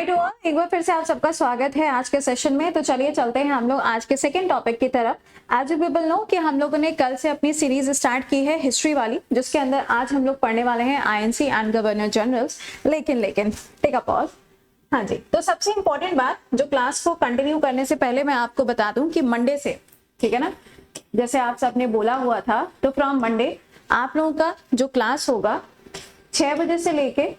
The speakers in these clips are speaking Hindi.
हाय टू ऑल, एक बार फिर से आप सबका स्वागत है आज के सेशन में। तो चलिए चलते हैं हम लोग आज के सेकंड टॉपिक की तरफ। एज यू पीपल नो कि हम लोगों ने कल से अपनी सीरीज स्टार्ट की है हिस्ट्री वाली, जिसके अंदर आज हम लोग पढ़ने वाले हैं आईएनसी एंड गवर्नर जनरल्स। लेकिन टेक अ पॉज। हाँ जी, तो सबसे इंपॉर्टेंट बात जो क्लास को कंटिन्यू करने से पहले मैं आपको बता दूं कि मंडे से, ठीक है ना, जैसे आप सबने बोला हुआ था, तो फ्रॉम मंडे आप लोगों का जो क्लास होगा 6 बजे से लेके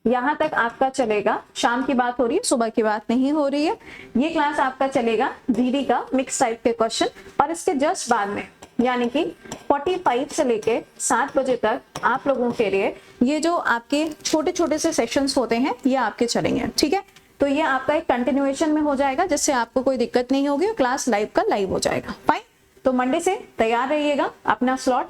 यहां तक आपका चलेगा। शाम की बात हो रही है, सुबह की बात नहीं हो रही है। ये क्लास आपका चलेगा जीडी का मिक्स टाइप के क्वेश्चन, और इसके जस्ट बाद में यानी कि 45 से लेके 7 बजे तक आप लोगों के लिए ये जो आपके छोटे छोटे से सेशंस होते हैं ये आपके चलेंगे, ठीक है। तो ये आपका एक कंटिन्यूएशन में हो जाएगा, जिससे आपको कोई दिक्कत नहीं होगी, क्लास लाइव का लाइव हो जाएगा। फाइन, तो मंडे से तैयार रहिएगा। अपना स्लॉट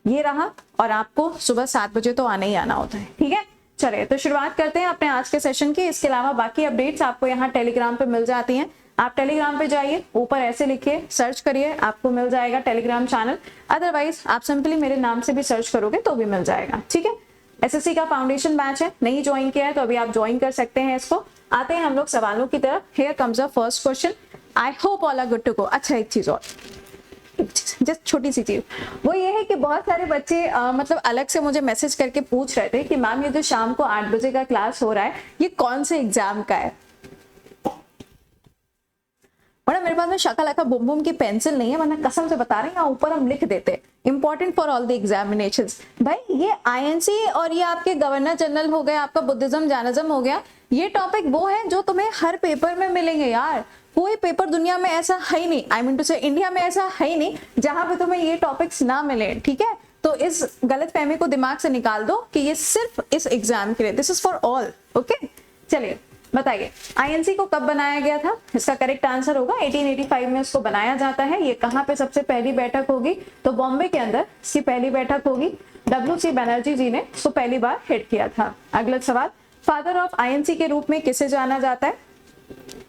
ये रहा, और आपको सुबह 7 बजे तो आना ही आना होता है, ठीक है। चलिए तो शुरुआत करते हैं अपने आज के सेशन की। इसके अलावा बाकी अपडेट्स आपको यहाँ टेलीग्राम पे मिल जाती हैं। आप टेलीग्राम पे जाइए, ऊपर ऐसे लिखिए, सर्च करिए, आपको मिल जाएगा टेलीग्राम चैनल। अदरवाइज आप सिंपली मेरे नाम से भी सर्च करोगे तो भी मिल जाएगा, ठीक है। एसएससी का फाउंडेशन बैच है, नहीं ज्वाइन किया है तो अभी आप ज्वाइन कर सकते हैं इसको। आते हैं हम लोग सवालों की तरफ। Here comes a first question. I hope all are good to go. अच्छा, एक चीज और, जस्ट छोटी सी चीज, वो ये है कि बहुत सारे बच्चे मतलब अलग से मुझे मैसेज करके पूछ रहे थे कि मैम ये जो शाम को 8 बजे का क्लास हो रहा है ये कौन से एग्जाम का है। और मेरे पास में शका बुम बुम की पेंसिल नहीं है, वरना कसम से बता रहे हैं ऊपर हम लिख देते important for all the examinations. भाई ये आईएनसी और ये आपके गवर्नर जनरल हो गए, आपका बुद्धिज्म जैनिज्म हो गया, ये टॉपिक वो है जो तुम्हें हर पेपर में मिलेंगे यार। कोई पेपर दुनिया में ऐसा है ही नहीं, आई मीन टू से इंडिया में ऐसा है ही नहीं जहां पे तुम्हें ये टॉपिक्स ना मिले, ठीक है। तो इस गलतफहमी को दिमाग से निकाल दो कि ये सिर्फ इस एग्जाम के लिए, this is for all, okay. चलिए बताइए, आईएनसी को कब बनाया गया था? इसका करेक्ट आंसर होगा 1885 में इसको बनाया जाता है। ये कहाँ पे सबसे पहली बैठक होगी? तो बॉम्बे के अंदर इसकी पहली बैठक होगी। WC बनर्जी जी ने इसको पहली बार हेड किया था। अगला सवाल, फादर ऑफ आईएनसी के रूप में किसे जाना जाता है?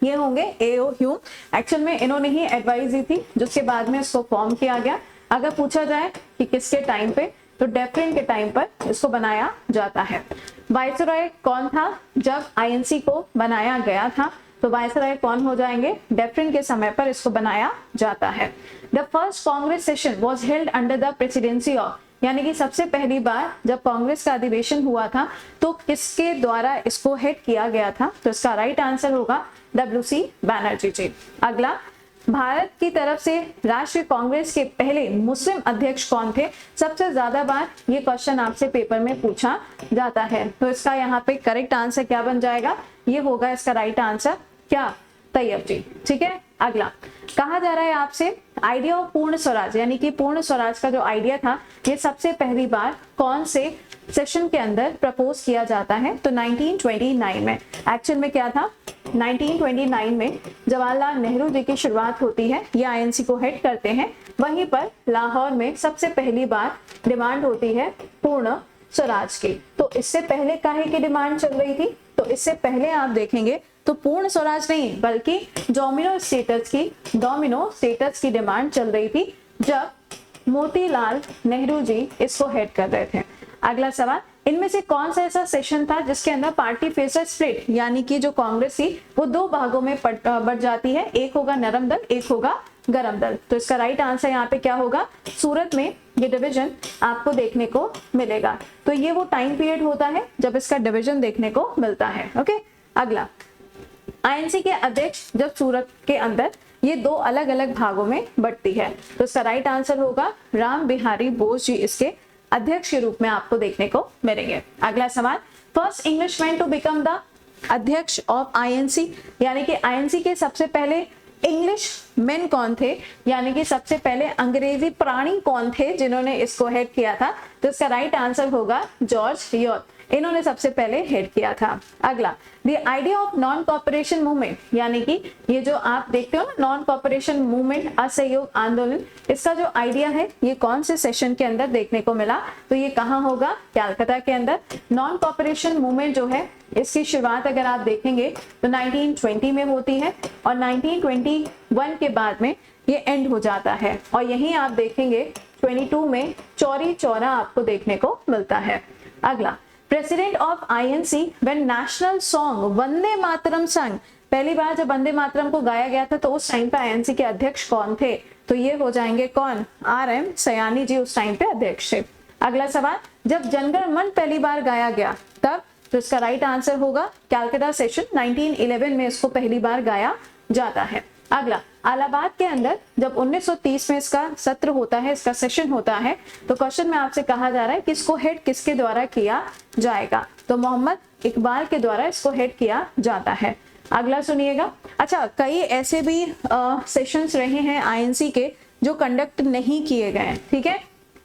ये होंगे A.O. ह्यूम। एक्चुअल में इन्होंने ही एडवाइस दी थी, जिसके बाद में इसको फॉर्म किया गया। अगर पूछा जाए कि किसके टाइम पे, तो डेफरिन के टाइम पर इसको बनाया जाता है। वायसरॉय कौन था जब आईएनसी को बनाया गया था? तो वायसरॉय कौन हो जाएंगे? डेफरिन के समय पर इसको बनाया जाता है। The first Congress session was held under the presidency of, यानी कि सबसे पहली बार जब कांग्रेस का अधिवेशन हुआ था तो किसके द्वारा इसको हेड किया गया था? तो इसका राइट आंसर होगा WC बनर्जी जी। अगला, भारत की तरफ से राष्ट्रीय कांग्रेस के पहले मुस्लिम अध्यक्ष कौन थे? सबसे ज्यादा बार ये क्वेश्चन आपसे पेपर में पूछा जाता है। तो इसका यहाँ पे करेक्ट आंसर क्या बन जाएगा? ये होगा इसका राइट आंसर क्या? तैयब जी, ठीक है। अगला, कहा जा रहा है आपसे आइडिया ऑफ पूर्ण स्वराज, यानी कि पूर्ण स्वराज का जो आइडिया था ये सबसे पहली बार कौन से सेशन के अंदर प्रपोज किया जाता है? तो 1929 में। एक्चुअल में क्या था? 1929 में जवाहरलाल नेहरू जी की शुरुआत होती है, ये आईएनसी को हेड करते हैं। वहीं पर लाहौर में सबसे पहली बार डिमांड होती है पूर्ण स्वराज की। तो इससे पहले काहे की डिमांड चल रही थी? तो इससे पहले आप देखेंगे तो पूर्ण स्वराज नहीं बल्कि डोमिनो स्टेटस की डिमांड चल रही थी, जब मोतीलाल नेहरू जी इसको हेड कर रहे थे। अगला सवाल, इनमें से कौन सा ऐसा सेशन था जिसके अंदर पार्टी फेसर स्प्लिट, यानी कि जो कांग्रेस थी वो 2 भागों में बढ़ जाती है? एक होगा नरम दल, एक होगा गरम दल। तो इसका राइट आंसर यहाँ पे क्या होगा? सूरत में ये डिवीजन आपको देखने को मिलेगा। तो ये वो टाइम पीरियड होता है जब इसका डिवीजन देखने को मिलता है, ओके। अगला, आईएनसी के अध्यक्ष जब सूरत के अंदर ये 2 अलग अलग भागों में बढ़ती है, तो इसका राइट आंसर होगा राम बिहारी बोस जी इसके अध्यक्ष के रूप में आपको देखने को मिलेंगे। अगला सवाल, first Englishman to become the अध्यक्ष ऑफ आईएनसी, यानी कि आईएनसी के सबसे पहले इंग्लिश मैन कौन थे, यानी कि सबसे पहले अंग्रेजी प्राणी कौन थे जिन्होंने इसको हेड किया था? तो इसका राइट आंसर होगा जॉर्ज यॉर्क, इन्होंने सबसे पहले हेड किया था। अगला, the idea of non cooperation movement, यानी कि ये जो आप देखते हो ना नॉन कॉपरेशन मूवमेंट, असहयोग आंदोलन, इसका जो आइडिया है ये कौन से सेशन के अंदर देखने को मिला? तो ये कहाँ होगा? कलकत्ता के अंदर। नॉन कॉपरेशन मूवमेंट जो है इसकी शुरुआत अगर आप देखेंगे तो 1920 में होती है, और 1921 के बाद में ये एंड हो जाता है। और यहीं आप देखेंगे 22 में चौरी चौरा आपको देखने को मिलता है। अगला, president of INC when national song Vande Mataram sung, पहली बार जब वंदे मातरम को गाया गया था तो उस टाइम पे आईएनसी के अध्यक्ष कौन थे? तो ये हो जाएंगे कौन? आरएम सयानी जी उस टाइम पे अध्यक्ष थे। अगला सवाल, जब जनगण मन पहली बार गाया गया तब? तो इसका राइट आंसर होगा कैलकाटा सेशन 1911 में इसको पहली बार गाया जाता है। अगला, इलाहाबाद के अंदर जब 1930 में इसका सत्र होता है, इसका सेशन होता है, तो क्वेश्चन में आपसे कहा जा रहा है किसको हेड किसके द्वारा किया जाएगा? तो मोहम्मद इकबाल के द्वारा इसको हेड किया जाता है। अगला सुनिएगा। अच्छा, कई ऐसे भी सेशंस रहे हैं आईएनसी के जो कंडक्ट नहीं किए गए हैं, ठीक है।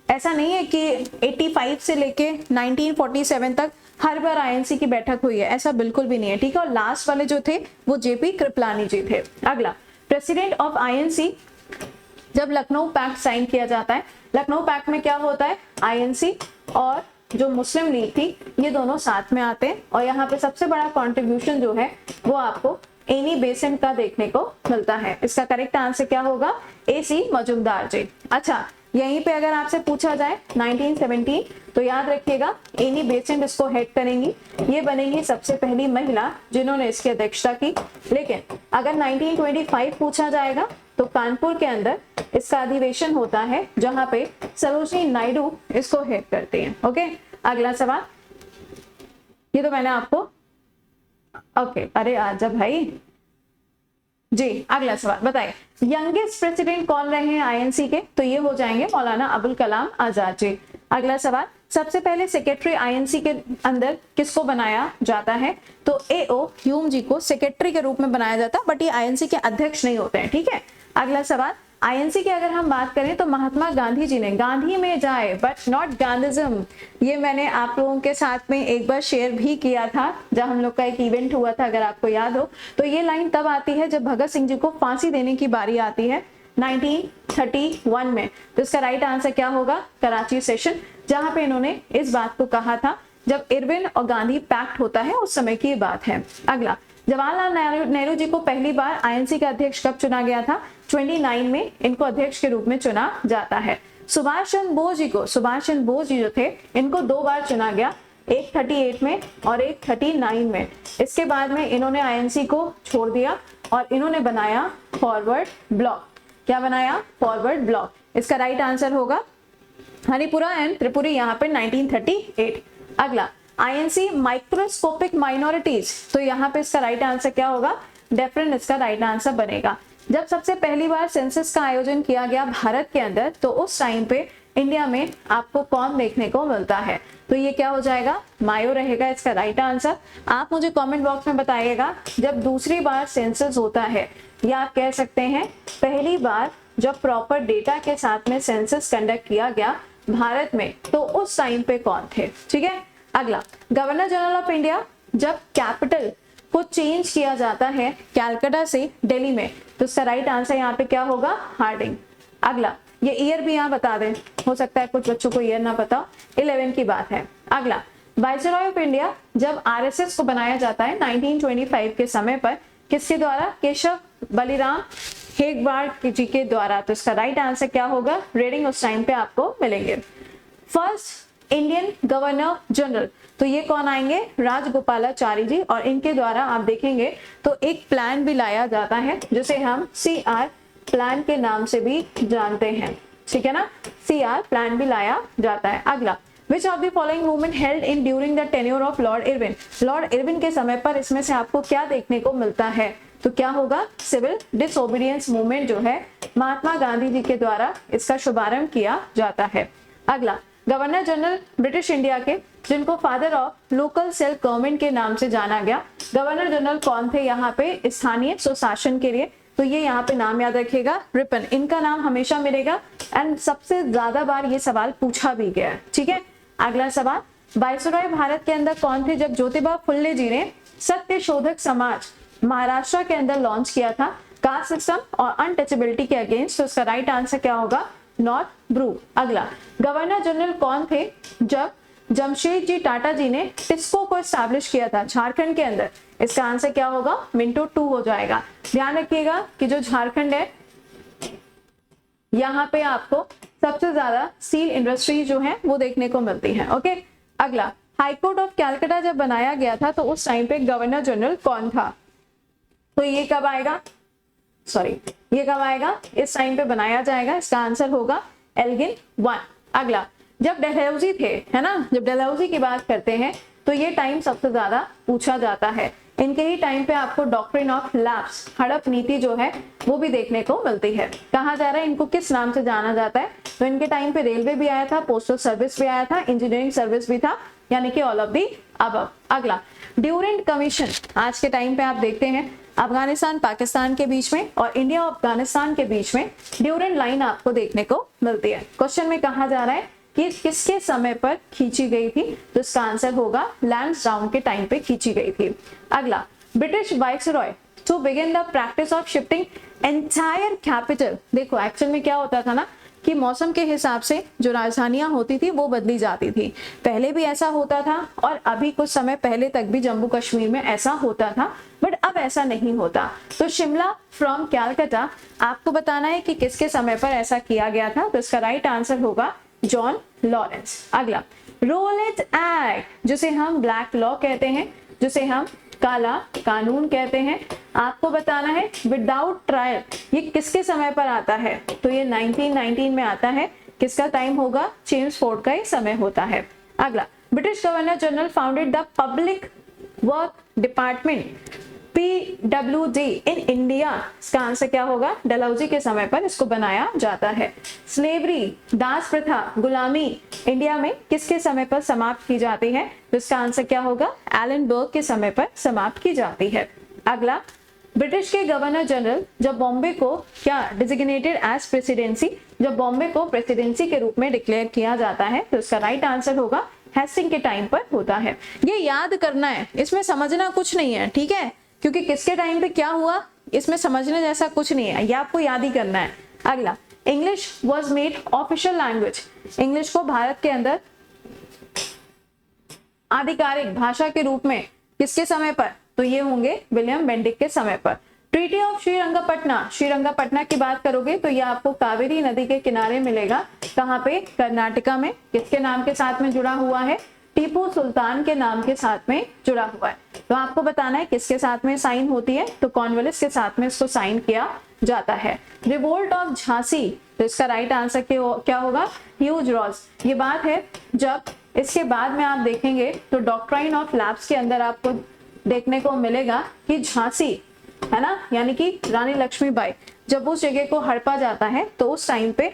ऐसा नहीं है कि 85 से लेके 1947 तक हर बार आईएनसी की बैठक हुई है, ऐसा बिल्कुल भी नहीं है, ठीक है। और लास्ट वाले जो थे वो जेपी कृपलानी जी थे। अगला, प्रेसिडेंट ऑफ आईएनसी जब लखनऊ पैक्ट साइन किया जाता है, लखनऊ पैक्ट में क्या होता है? आईएनसी और जो मुस्लिम लीग थी ये दोनों साथ में आते हैं, और यहाँ पे सबसे बड़ा कंट्रीब्यूशन जो है वो आपको एनी बेसेंट का देखने को मिलता है। इसका करेक्ट आंसर क्या होगा? एसी मजुमदार जी। अच्छा, यहीं पे अगर आपसे पूछा जाए 1917 तो याद रखिएगा एनी बेसेंट इसको हेड करेंगी, ये बनेंगी सबसे पहली महिला जिन्होंने इसकी अध्यक्षता की। लेकिन अगर 1925 पूछा जाएगा तो कानपुर के अंदर इसका अधिवेशन होता है जहां पे सरोजिनी नायडू इसको हेड करते हैं। ओके, अगला सवाल, ये तो मैंने आपको ओके अरे आजा भाई जी। अगला सवाल बताइए, यंगेस्ट प्रेसिडेंट कौन रहे हैं आईएनसी के? तो ये हो जाएंगे मौलाना अबुल कलाम आजाद जी। अगला सवाल, सबसे पहले सेक्रेटरी आईएनसी के अंदर किसको बनाया जाता है? तो एओ ह्यूम जी को सेक्रेटरी के रूप में बनाया जाता है, बट ये आईएनसी के अध्यक्ष नहीं होते हैं, ठीक है। अगला सवाल, आईएनसी की अगर हम बात करें तो महात्मा गांधी जी ने गांधी में जाए बट नॉट गांधीज्म, ये मैंने आप लोगों के साथ में एक बार शेयर भी किया था जब हम लोग का एक इवेंट हुआ था, अगर आपको याद हो। तो ये लाइन तब आती है जब भगत सिंह जी को फांसी देने की बारी आती है 1931 में। तो इसका राइट आंसर क्या होगा? कराची सेशन, जहां पे इन्होंने इस बात को कहा था जब इरविन और गांधी पैक्ट होता है उस समय की बात है। अगला, जवाहरलाल नेहरू जी को पहली बार आईएनसी का अध्यक्ष कब चुना गया था? 29 में इनको अध्यक्ष के रूप में चुना जाता है। सुभाष चंद्र बोस जी को, सुभाष चंद्र बोस जी जो थे इनको 2 बार चुना गया, एक 38 में और एक 39 में। इसके बाद में इन्होंने आईएनसी को छोड़ दिया और इन्होंने बनाया फॉरवर्ड ब्लॉक। क्या बनाया? Forward block. इसका राइट आंसर होगा हरिपुरा एंड त्रिपुरी, यहाँ पे 1938। अगला, आईएनसी माइक्रोस्कोपिक माइनॉरिटीज, तो यहाँ पे इसका राइट आंसर क्या होगा? डेफिनेट इसका राइट आंसर बनेगा। जब सबसे पहली बार सेंसस का आयोजन किया गया भारत के अंदर तो उस टाइम पे इंडिया में आपको कौन देखने को मिलता है? तो ये क्या हो जाएगा? मायो रहेगा इसका राइट आंसर। आप मुझे कमेंट बॉक्स में बताइएगा जब दूसरी बार सेंसस होता है, या आप कह सकते हैं पहली बार जब प्रॉपर डेटा के साथ में सेंसस कंडक्ट किया गया भारत में, तो उस टाइम पे कौन थे? ठीक है। अगला, गवर्नर जनरल ऑफ इंडिया जब कैपिटल को चेंज किया जाता है कैलकाटा से दिल्ली में, तो इसका राइट आंसर यहाँ पे क्या होगा? हार्डिंग। अगला, ये ईयर भी यहाँ बता दें, हो सकता है कुछ बच्चों को ईयर ना पता, 11 की बात है। अगला, वाइसरॉय ऑफ इंडिया जब आरएसएस को बनाया जाता है 1925 के समय पर, किसके द्वारा? केशव बलिराम हेगवाड़ जी के द्वारा। तो इसका राइट आंसर क्या होगा? रीडिंग उस टाइम पे आपको मिलेंगे। फर्स्ट इंडियन गवर्नर जनरल, तो ये कौन आएंगे? राजगोपालाचारी जी, और इनके द्वारा आप देखेंगे तो एक प्लान भी लाया जाता है जिसे हम CR प्लान के नाम से भी जानते हैं, ठीक है ना। CR प्लान भी लाया जाता है। अगला, which of the following movement held in during the tenure of Lord Irwin, Lord Irwin के समय पर इसमें से आपको क्या देखने को मिलता है? तो क्या होगा? सिविल डिसओबीडियंस मूवमेंट जो है महात्मा गांधी जी के द्वारा इसका शुभारंभ किया जाता है। अगला, गवर्नर जनरल ब्रिटिश इंडिया के जिनको father of local self government के नाम से जाना गया, गवर्नर जनरल कौन थे यहाँ पे स्थानीय सुशासन के लिए? तो ये यहाँ पे नाम याद रखिएगा, रिपन, इनका नाम हमेशा मिलेगा एंड सबसे ज्यादा बार ये सवाल पूछा भी गया है, ठीक है। अगला सवाल, वायसरॉय भारत के अंदर कौन थे जब ज्योतिबा फुल्ले जी ने सत्य शोधक समाज महाराष्ट्र के अंदर लॉन्च किया था कास्ट सिस्टम और अनटचेबिलिटी के अगेंस्ट? तो इसका राइट आंसर क्या होगा? नॉट ब्रू। अगला, गवर्नर जनरल कौन थे जब जमशेद टाटा जी ने टिस्को को एस्टैब्लिश किया था झारखंड के अंदर? इसका आंसर क्या होगा? मिंटो 2 हो जाएगा। ध्यान रखिएगा कि जो झारखंड है यहाँ पे आपको सबसे ज्यादा स्टील इंडस्ट्री जो है वो देखने को मिलती है। ओके। अगला, हाईकोर्ट ऑफ कैलकाटा जब बनाया गया था तो उस टाइम पे गवर्नर जनरल कौन था? तो ये कब आएगा, ये कब आएगा, इस टाइम पे बनाया जाएगा। इसका आंसर होगा एल्गिन 1। अगला, जब डलहौजी थे, है ना, जब डलहौजी की बात करते हैं तो ये टाइम सबसे ज्यादा पूछा जाता है। इनके ही टाइम पे आपको डॉक्ट्रिन ऑफ लैप्स, हड़प नीति जो है वो भी देखने को मिलती है। कहा जा रहा है इनको किस नाम से जाना जाता है? तो इनके टाइम पे रेलवे भी आया था, पोस्टल सर्विस भी आया था, इंजीनियरिंग सर्विस भी था, यानी कि ऑल ऑफ दी अबव। अगला, ड्यूरेंट कमीशन, आज के टाइम पे आप देखते हैं अफगानिस्तान पाकिस्तान के बीच में और इंडिया और अफगानिस्तान के बीच में ड्यूरेंट लाइन आपको देखने को मिलती है। क्वेश्चन में कहा जा रहा है कि किसके समय पर खींची गई थी? तो इसका आंसर होगा लैंसडाउन के टाइम पे खींची गई थी। अगला, British viceroy to begin the practice of shifting entire capital. देखो एक्चुअल में क्या होता था ना कि मौसम के हिसाब से जो राजधानियां होती थी वो बदली जाती थी। पहले भी ऐसा होता था और अभी कुछ समय पहले तक भी जम्मू कश्मीर में ऐसा होता था, बट अब ऐसा नहीं होता। तो शिमला फ्रॉम कैलकाटा, आपको बताना है कि किसके समय पर ऐसा किया गया था। तो इसका राइट आंसर होगा जॉन लॉरेंस। अगला, रोलेट एक्ट, जिसे हम ब्लैक लॉ कहते हैं, जिसे हम काला कानून कहते हैं, आपको बताना है विदाउट ट्रायल ये किसके समय पर आता है? तो ये 1919 में आता है। किसका टाइम होगा? चेम्सफोर्ड का ही समय होता है। अगला, British governor general founded the public work department PWD in India. इसका आंसर क्या होगा? डलहौजी के समय पर इसको बनाया जाता है। स्लेवरी, दास प्रथा, गुलामी इंडिया में किसके समय पर समाप्त की जाती है? तो इसका आंसर क्या होगा? एलन बर्ग के समय पर समाप्त की जाती है। अगला, ब्रिटिश के गवर्नर जनरल जब बॉम्बे को क्या डिजिग्नेटेड एज प्रेसिडेंसी, जब बॉम्बे को प्रेसिडेंसी के रूप में डिक्लेयर किया जाता है तो इसका राइट आंसर होगा हेस्टिंग के टाइम पर होता है। ये याद करना है, इसमें समझना कुछ नहीं है, ठीक है, क्योंकि किसके टाइम पे क्या हुआ इसमें समझने जैसा कुछ नहीं है, ये आपको याद ही करना है। अगला, English was made official language, English को भारत के अंदर आधिकारिक भाषा के रूप में किसके समय पर? तो ये होंगे विलियम बेंटिक के समय पर। ट्रीटी ऑफ श्रीरंगपटना, श्रीरंगपटना की बात करोगे तो ये आपको कावेरी नदी के किनारे मिलेगा। कहाँ पे? कर्नाटका में। किसके नाम के साथ में जुड़ा हुआ है? टीपू सुल्तान के नाम के साथ में जुड़ा हुआ है। तो आपको बताना है किसके साथ में साइन होती है? तो कॉर्नवालिस के साथ में इसको साइन किया जाता है। रिवोल्ट ऑफ झांसी, तो इसका राइट आंसर क्या होगा? Huge Ross. ये बात है जब इसके बाद में आप देखेंगे तो डॉक्ट्राइन ऑफ लैप्स के अंदर आपको देखने को मिलेगा कि झांसी, है ना, यानी कि रानी लक्ष्मीबाई, जब उस जगह को हड़पा जाता है तो उस टाइम पे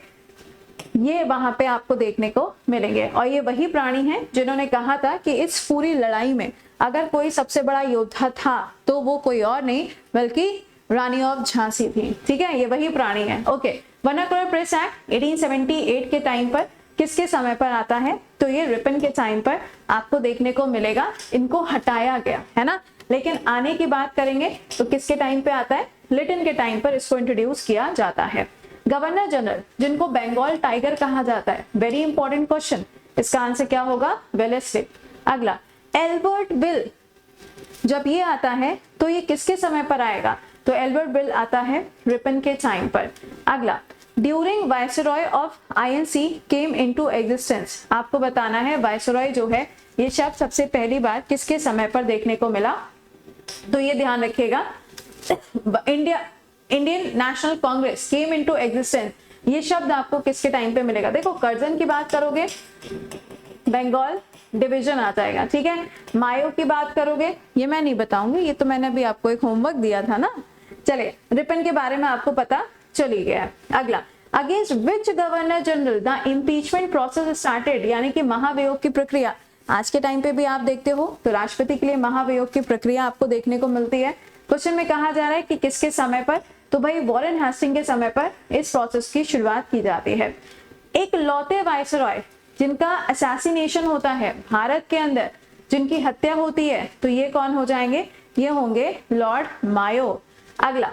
ये वहां पे आपको देखने को मिलेंगे। और ये वही प्राणी हैं जिन्होंने कहा था कि इस पूरी लड़ाई में अगर कोई सबसे बड़ा योद्धा था तो वो कोई और नहीं बल्कि रानी ऑफ झांसी थी। ठीक है, ये वही प्राणी है। ओके, वर्नाकुलर प्रेस एक्ट 1878 के टाइम पर किसके समय पर आता है? तो ये रिपन के टाइम पर आपको देखने को मिलेगा। इनको हटाया गया है ना, लेकिन आने की बात करेंगे तो किसके टाइम पे आता है? लिटन के टाइम पर इसको इंट्रोड्यूस किया जाता है। गवर्नर जनरल जिनको बंगाल टाइगर कहा जाता है, वेरी इंपॉर्टेंट क्वेश्चन, इसका आंसर क्या होगा? वेलेस्ली। अगला, एल्बर्ट बिल जब ये आता है तो ये किसके समय पर आएगा? तो एल्बर्ट बिल आता है रिपन के टाइम पर। अगला, during viceroy of INC came into existence, आपको बताना है वायसरॉय जो है ये शब्द सबसे पहली बार किसके समय पर देखने को मिला? तो ये ध्यान रखिएगा, Indian national Congress came into existence, ये शब्द आपको किसके टाइम पे मिलेगा? देखो कर्जन की बात करोगे बंगाल डिवीजन आ जाएगा, ठीक है। मायो की बात करोगे, ये मैं नहीं बताऊंगी, ये तो मैंने अभी आपको एक होमवर्क दिया था ना। चलिए, रिपन के बारे में आपको पता चली गया है। अगला, against which governor general the impeachment process started, यानी कि महाभियोग की प्रक्रिया आज के टाइम पे भी आप देखते हो तो राष्ट्रपति के लिए महाभियोग की प्रक्रिया आपको देखने को मिलती है। क्वेश्चन में कहा जा रहा है कि किसके समय पर? तो भाई वॉरेन हेस्टिंग के समय पर इस प्रोसेस की शुरुआत की जाती है। एक लौते वायसरॉय जिनका असैसिनेशन होता है भारत के अंदर, जिनकी हत्या होती है, तो ये कौन हो जाएंगे? ये होंगे लॉर्ड मायो। अगला,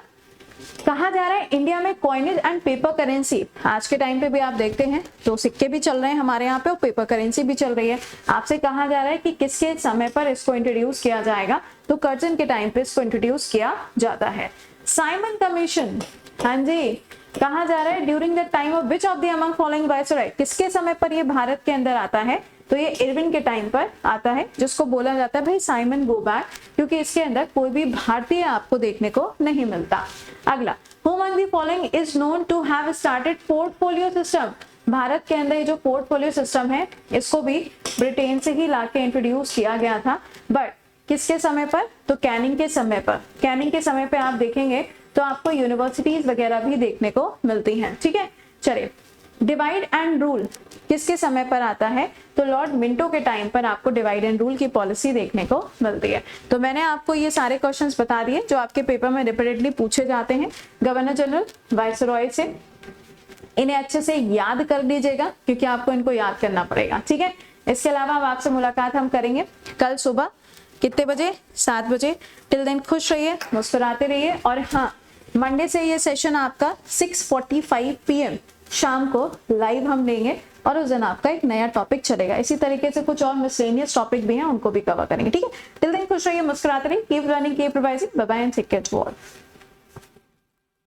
कहा जा रहा है इंडिया में कॉइनेज एंड पेपर करेंसी, आज के टाइम पे भी आप देखते हैं तो सिक्के भी चल रहे हैं हमारे यहाँ पे और पेपर करेंसी भी चल रही है। आपसे कहा जा रहा है कि किसके समय पर इसको इंट्रोड्यूस किया जाएगा? तो कर्जन के टाइम पे इसको इंट्रोड्यूस किया जाता है। साइमन कमीशन, हाँ जी, कहा जा रहा है during the time of which of the among following viceroy, किसके समय पर ये भारत के अंदर आता है? तो ये इरविन के टाइम पर आता है, जिसको बोला जाता है भाई साइमन गो बैक, क्योंकि इसके अंदर कोई भी भारतीय आपको देखने को नहीं मिलता। अगला, who among the following is known to have started portfolio system. भारत के अंदर ये जो पोर्टफोलियो सिस्टम है इसको भी ब्रिटेन से ही लाके इंट्रोड्यूस किया गया था, बट किसके समय पर, तो कैनिंग के समय पर। कैनिंग के समय पे आप देखेंगे तो आपको यूनिवर्सिटीज वगैरह भी देखने को मिलती हैं, ठीक है। चलिए, डिवाइड एंड रूल किसके समय पर आता है, तो लॉर्ड मिंटो के टाइम पर आपको डिवाइड एंड रूल की पॉलिसी देखने को मिलती है। तो मैंने आपको ये सारे क्वेश्चंस बता दिए जो आपके पेपर में रिपीटेडली पूछे जाते हैं गवर्नर जनरल, वाइसरॉय से। इन्हें अच्छे से याद कर लीजिएगा क्योंकि आपको इनको याद करना पड़ेगा, ठीक है। इसके अलावा अब आपसे मुलाकात हम करेंगे कल सुबह कितने बजे, 7 बजे। टिल देन खुश रहिए, मुस्कुराते रहिए, और हाँ, मंडे से ये सेशन आपका 6:45 PM शाम को लाइव हम लेंगे और उस दिन आपका एक नया टॉपिक चलेगा। इसी तरीके से कुछ और मिसलेनियस टॉपिक भी हैं, उनको भी कवर करेंगे, ठीक है। टिल देन खुश रहिए, मुस्कुराते रहिए, keep learning, keep revising, bye bye and take care to all.